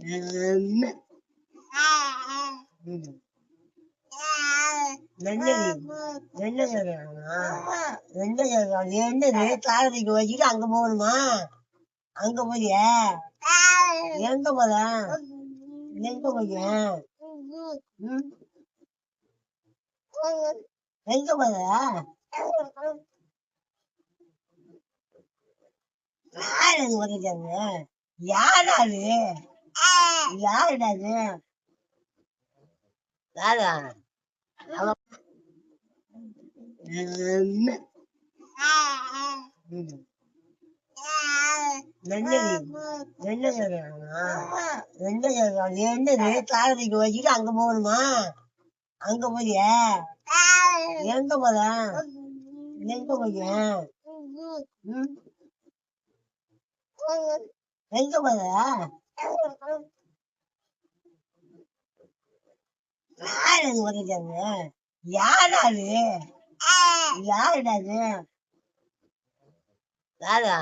என்ன தாரதிக்கு வச்சுட்டு அங்க போகணுமா? அங்க போய் எங்க போல எங்க போய் எங்க போல யாரு வந்துட்டாங்க? யாராரு யாருடாது? யாரா? என்னது தாரதிக்கு வச்சுட்டு அங்க போகணுமா? அங்க போய் எங்க போல எங்க போய் எங்க போல யாரு வந்துட்டாங்க? யாராரு யாருடாது? யாரா?